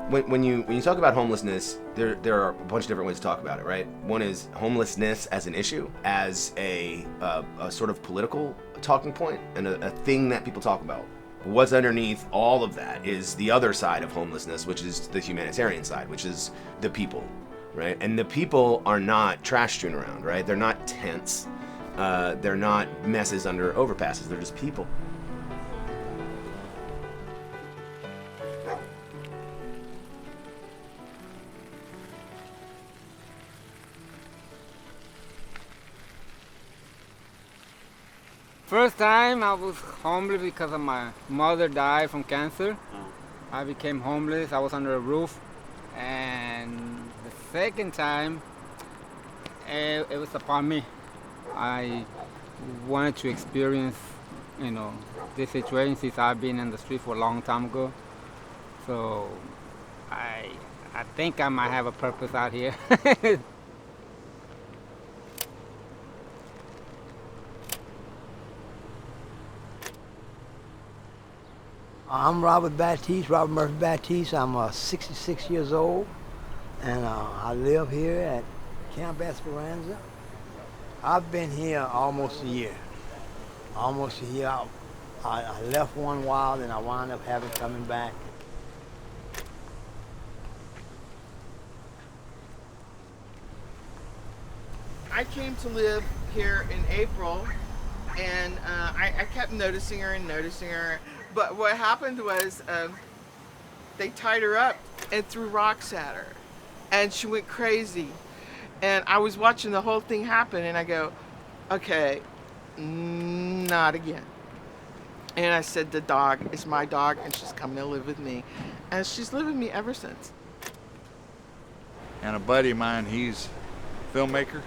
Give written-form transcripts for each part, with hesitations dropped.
When you talk about homelessness, there are a bunch of different ways to talk about it, right? One is homelessness as an issue, as a sort of political talking point, and a thing that people talk about. What's underneath all of that is the other side of homelessness, which is the humanitarian side, which is the people, right? And the people are not trash strewn around, right? They're not tents. They're not messes under overpasses. They're just people. First time I was homeless because of my mother died from cancer. I became homeless. I was under a roof. And the second time, it was upon me. I wanted to experience, this situation since I've been in the street for a long time ago. So I think I might have a purpose out here. I'm Robert Murphy Baptiste. I'm 66 years old, and I live here at Camp Esperanza. I've been here almost a year. I left one while, and I wound up coming back. I came to live here in April, and I kept noticing her. But what happened was they tied her up and threw rocks at her, and she went crazy. And I was watching the whole thing happen, and I go, okay, not again. And I said, the dog is my dog, and she's coming to live with me. And she's lived with me ever since. And a buddy of mine, he's a filmmaker,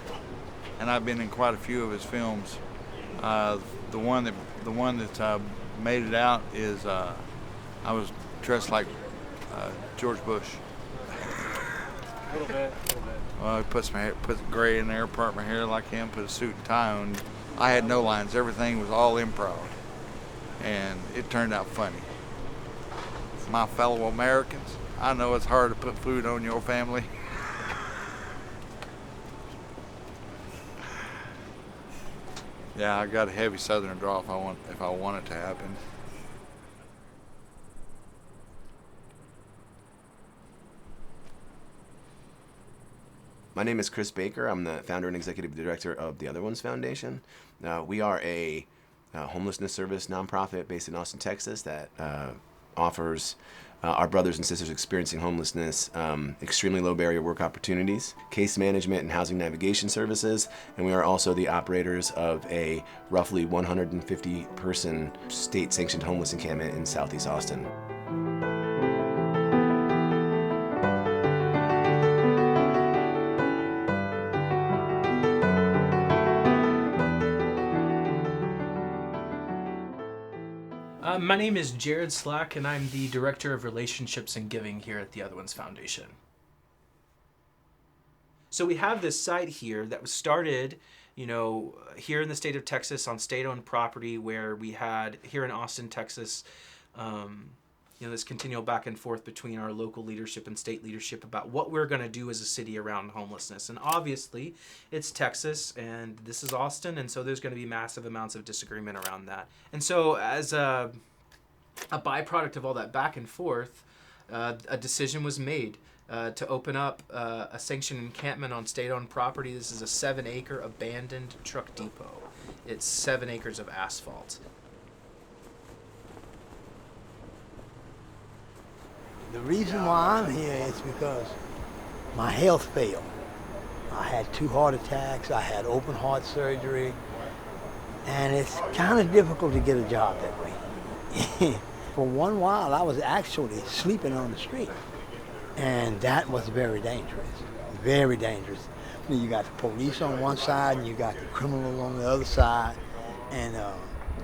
and I've been in quite a few of his films. The one that made it out is I was dressed like George Bush. A little bit. Well, I put gray in there, part my hair like him, put a suit and tie on. I had no lines. Everything was all improv, and it turned out funny. My fellow Americans, I know it's hard to put food on your family. Yeah, I got a heavy Southern draw if I want it to happen. My name is Chris Baker. I'm the founder and executive director of the Other Ones Foundation. We are a homelessness service nonprofit based in Austin, Texas that offers our brothers and sisters experiencing homelessness extremely low barrier work opportunities, case management and housing navigation services, and we are also the operators of a roughly 150-person state-sanctioned homeless encampment in Southeast Austin. My name is Jared Slack, and I'm the Director of Relationships and Giving here at the Other Ones Foundation. So we have this site here that was started, here in the state of Texas on state-owned property, where we had, here in Austin, Texas, this continual back and forth between our local leadership and state leadership about what we're going to do as a city around homelessness. And obviously, it's Texas, and this is Austin, and so there's going to be massive amounts of disagreement around that. And so as a byproduct of all that back and forth, a decision was made to open up a sanctioned encampment on state-owned property. This is a 7-acre abandoned truck depot. It's 7 acres of asphalt. The reason why I'm here is because my health failed. I had 2 heart attacks, I had open heart surgery, and it's kind of difficult to get a job that way. For one while, I was actually sleeping on the street, and that was very dangerous, very dangerous. You got the police on one side, and you got the criminals on the other side, and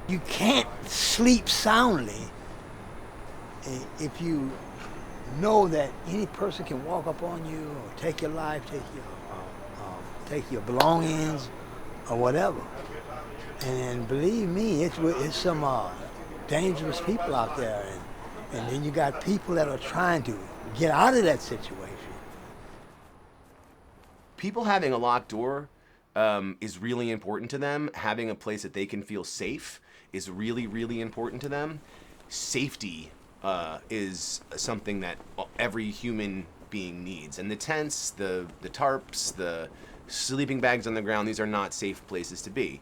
you can't sleep soundly if you know that any person can walk up on you or take your life, take your belongings or whatever. And believe me, it's some dangerous people out there, And then you got people that are trying to get out of that situation. People having a locked door is really important to them. Having a place that they can feel safe is really, really important to them. Safety is something that every human being needs. And the tents, the tarps, the sleeping bags on the ground, these are not safe places to be.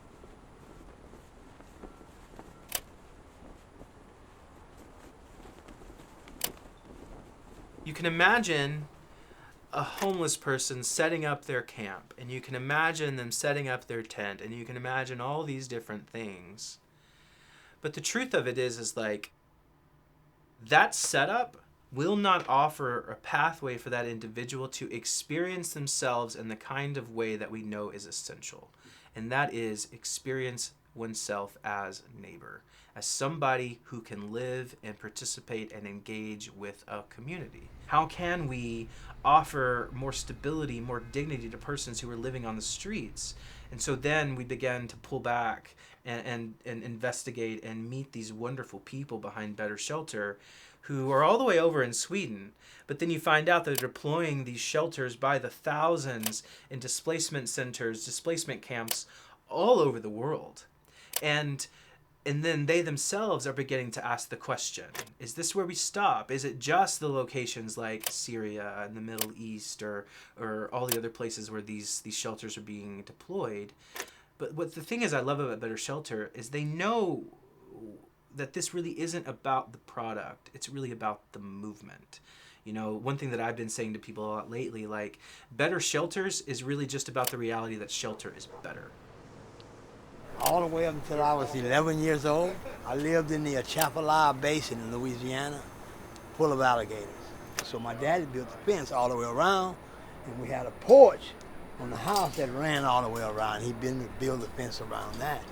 You can imagine a homeless person setting up their camp, and you can imagine them setting up their tent, and you can imagine all these different things. But the truth of it is like, that setup will not offer a pathway for that individual to experience themselves in the kind of way that we know is essential. And that is experience oneself as neighbor, as somebody who can live and participate and engage with a community. How can we offer more stability, more dignity to persons who are living on the streets? And so then we began to pull back and investigate and meet these wonderful people behind Better Shelter who are all the way over in Sweden. But then you find out they're deploying these shelters by the thousands in displacement centers, displacement camps all over the world. And then they themselves are beginning to ask the question, is this where we stop? Is it just the locations like Syria and the Middle East or all the other places where these shelters are being deployed? But what the thing is I love about Better Shelter is they know that this really isn't about the product. It's really about the movement. You know, one thing that I've been saying to people a lot lately, like, Better Shelters is really just about the reality that shelter is better. All the way up until I was 11 years old, I lived in the Atchafalaya Basin in Louisiana, full of alligators. So my daddy built the fence all the way around, and we had a porch on the house that ran all the way around. He'd been to build the fence around that.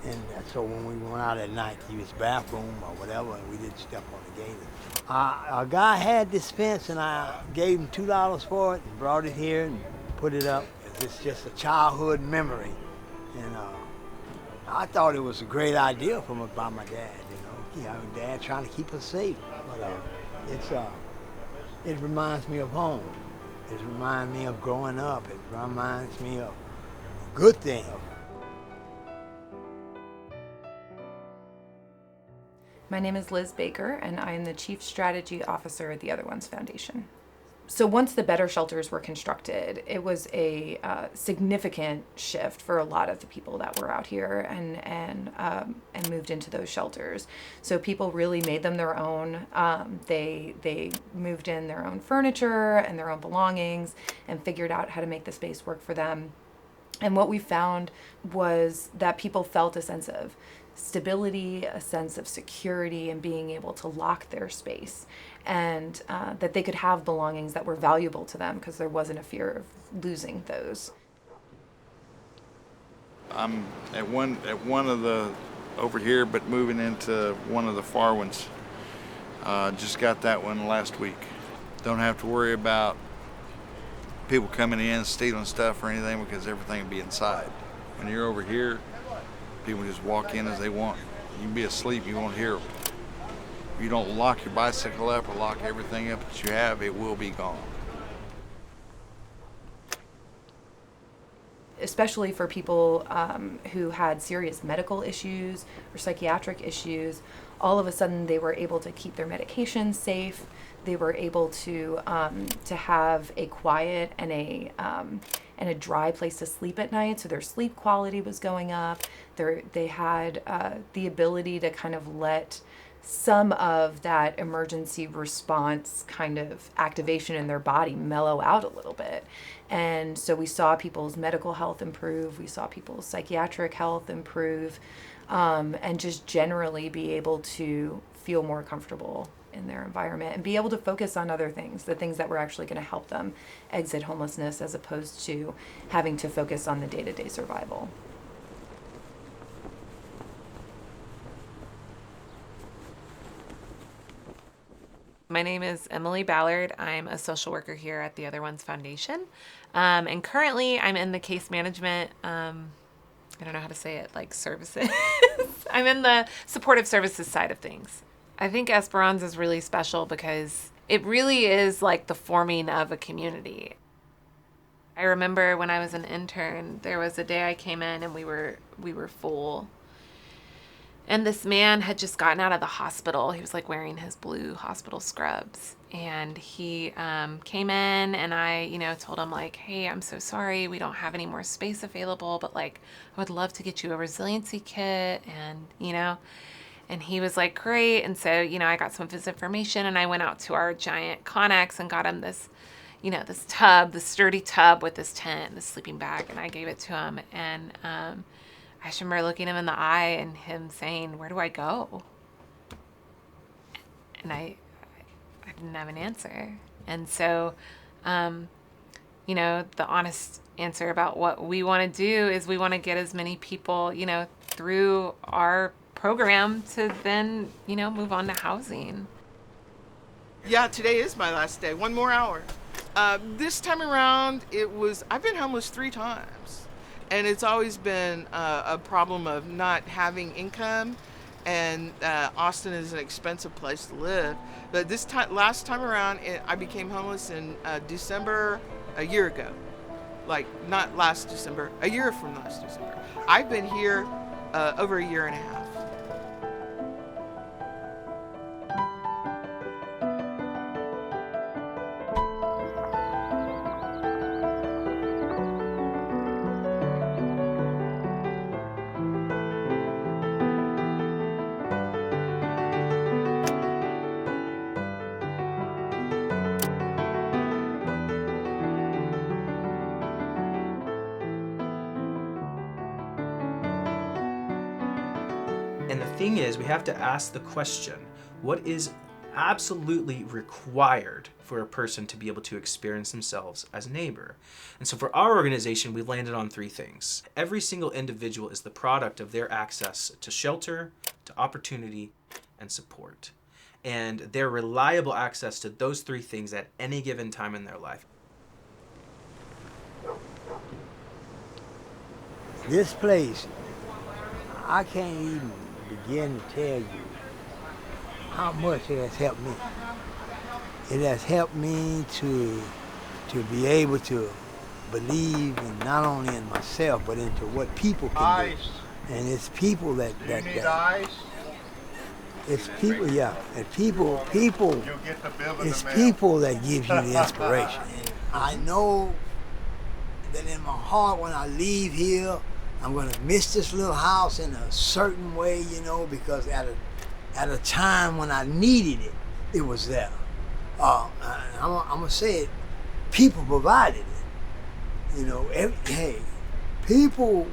And so when we went out at night to use the bathroom or whatever, and we didn't step on the gators. A guy had this fence, and I gave him $2 for it and brought it here and put it up. It's just a childhood memory. And I thought it was a great idea by my dad, you know. Dad trying to keep us safe. But it reminds me of home. It reminds me of growing up. It reminds me of a good thing. My name is Liz Baker, and I am the Chief Strategy Officer at the Other Ones Foundation. So once the Better Shelters were constructed, it was a significant shift for a lot of the people that were out here and moved into those shelters. So people really made them their own. They moved in their own furniture and their own belongings and figured out how to make the space work for them. And what we found was that people felt a sense of stability, a sense of security, and being able to lock their space, and that they could have belongings that were valuable to them because there wasn't a fear of losing those. I'm at one of the over here, but moving into one of the far ones. Just got that one last week. Don't have to worry about people coming in stealing stuff or anything because everything will be inside. When you're over here, people just walk in as they want. You can be asleep, you won't hear them. If you don't lock your bicycle up or lock everything up that you have, it will be gone. Especially for people who had serious medical issues or psychiatric issues, all of a sudden they were able to keep their medications safe. They were able to have a quiet and a dry place to sleep at night, so their sleep quality was going up. They had the ability to kind of let some of that emergency response kind of activation in their body mellow out a little bit. And so we saw people's medical health improve, we saw people's psychiatric health improve, and just generally be able to feel more comfortable in their environment and be able to focus on other things, the things that were actually going to help them exit homelessness, as opposed to having to focus on the day-to-day survival. My name is Emily Ballard. I'm a social worker here at the Other Ones Foundation. And currently I'm in the case management, I don't know how to say it, like services. I'm in the supportive services side of things. I think Esperanza is really special because it really is like the forming of a community. I remember when I was an intern, there was a day I came in and we were full. And this man had just gotten out of the hospital. He was like wearing his blue hospital scrubs. And he came in and I, told him like, hey, I'm so sorry. We don't have any more space available, but like, I would love to get you a resiliency kit. And, and he was like, great. And so, I got some of his information and I went out to our giant Connex and got him this, this tub, this sturdy tub with this tent, this sleeping bag. And I gave it to him. And I just remember looking him in the eye and him saying, where do I go? And I didn't have an answer. And so, the honest answer about what we want to do is we want to get as many people, through our program to then, move on to housing. Yeah, today is my last day. One more hour. This time around, I've been homeless 3 times. And it's always been a problem of not having income. And Austin is an expensive place to live. But last time around, I became homeless in December a year ago. Like, not last December, a year from last December. I've been here over a year and a half. And the thing is, we have to ask the question, what is absolutely required for a person to be able to experience themselves as a neighbor? And so for our organization, we landed on 3 things. Every single individual is the product of their access to shelter, to opportunity, and support. And their reliable access to those 3 things at any given time in their life. This place, I can't even begin to tell you how much it has helped me. It has helped me to be able to believe in not only in myself, but into what people can do. And it's people that it's people, yeah. And people, it's people that give you the inspiration. I know that in my heart when I leave here, I'm gonna miss this little house in a certain way, because at a time when I needed it, it was there. I'm gonna say it, people provided it. People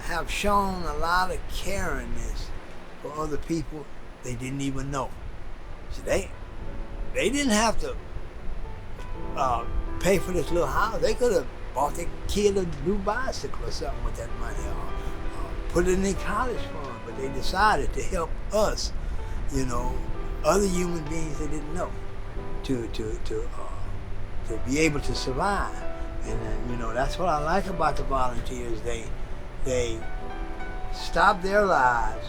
have shown a lot of caringness for other people they didn't even know. So they didn't have to pay for this little house. They could have bought their kid a new bicycle or something with that money, or put it in their college fund. But they decided to help us, other human beings they didn't know, to be able to survive. And that's what I like about the volunteers. They stop their lives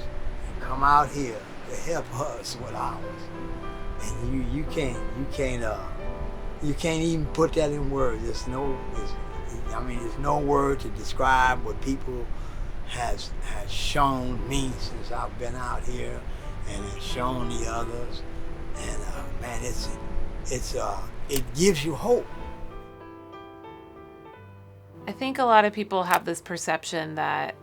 and come out here to help us with ours. And you can't even put that in words. There's no word to describe what people has shown me since I've been out here, and it's shown the others. And man, it gives you hope. I think a lot of people have this perception that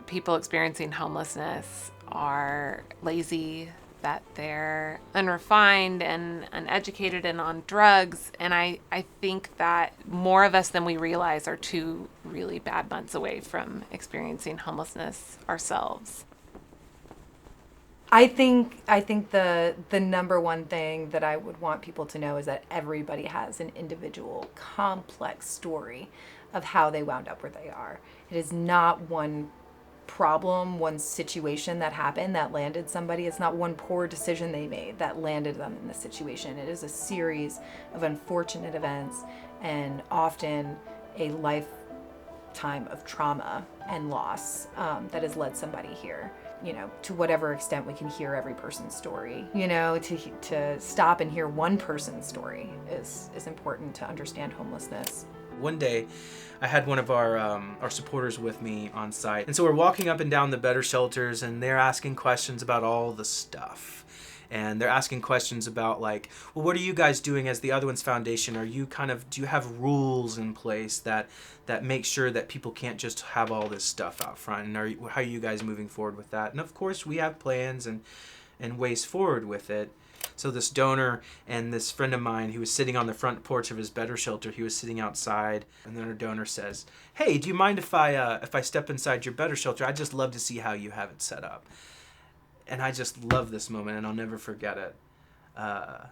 people experiencing homelessness are lazy, that they're unrefined and uneducated and on drugs. And I think that more of us than we realize are 2 really bad months away from experiencing homelessness ourselves. I think the number one thing that I would want people to know is that everybody has an individual complex story of how they wound up where they are. It is not one problem, one situation that happened that landed somebody. It's not one poor decision they made that landed them in this situation. It is a series of unfortunate events and often a lifetime of trauma and loss that has led somebody here. to whatever extent we can hear every person's story, to stop and hear one person's story is important to understand homelessness. One day, I had one of our supporters with me on site. And so we're walking up and down the better shelters, and they're asking questions about all the stuff. And they're asking questions about like, well, what are you guys doing as the Other Ones Foundation? Do you have rules in place that make sure that people can't just have all this stuff out front? And how are you guys moving forward with that? And of course, we have plans and ways forward with it. So this donor and this friend of mine who was sitting on the front porch of his better shelter, he was sitting outside, and then our donor says, "Hey, do you mind if I step inside your better shelter? I'd just love to see how you have it set up." And I just love this moment, and I'll never forget it.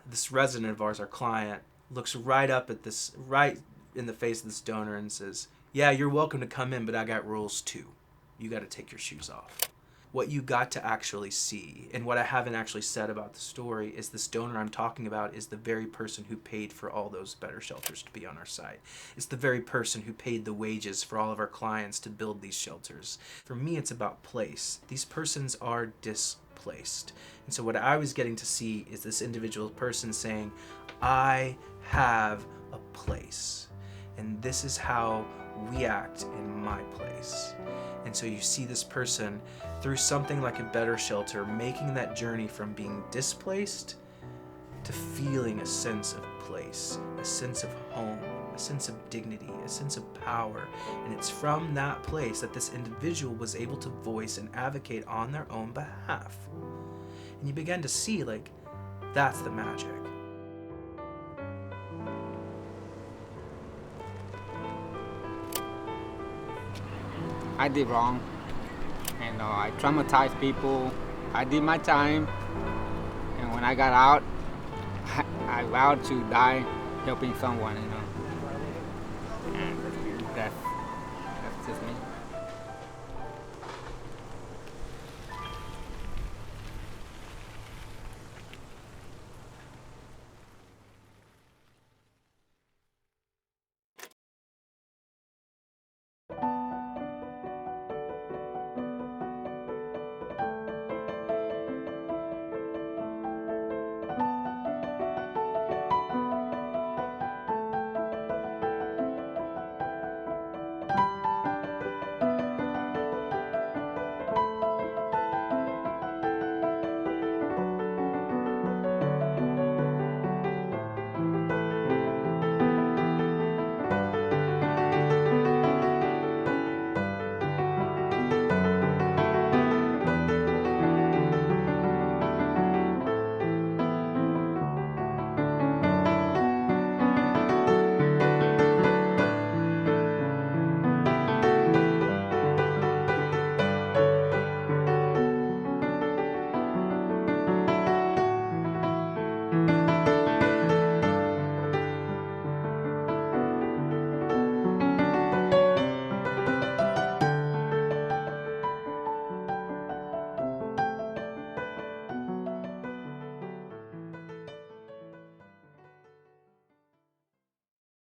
This resident of ours, our client, looks right in the face of this donor and says, "Yeah, you're welcome to come in, but I got rules too. You got to take your shoes off." What you got to actually see, and what I haven't actually said about the story, is this donor I'm talking about is the very person who paid for all those better shelters to be on our site. It's the very person who paid the wages for all of our clients to build these shelters. For me, it's about place. These persons are displaced. And so what I was getting to see is this individual person saying, "I have a place, and this is how we act in my place." And so you see this person through something like a better shelter making that journey from being displaced to feeling a sense of place, a sense of home, a sense of dignity, a sense of power. And it's from that place that this individual was able to voice and advocate on their own behalf. And you begin to see, like, that's the magic. I did wrong. I traumatized people. I did my time. And when I got out, I vowed to die helping someone, And that's just me.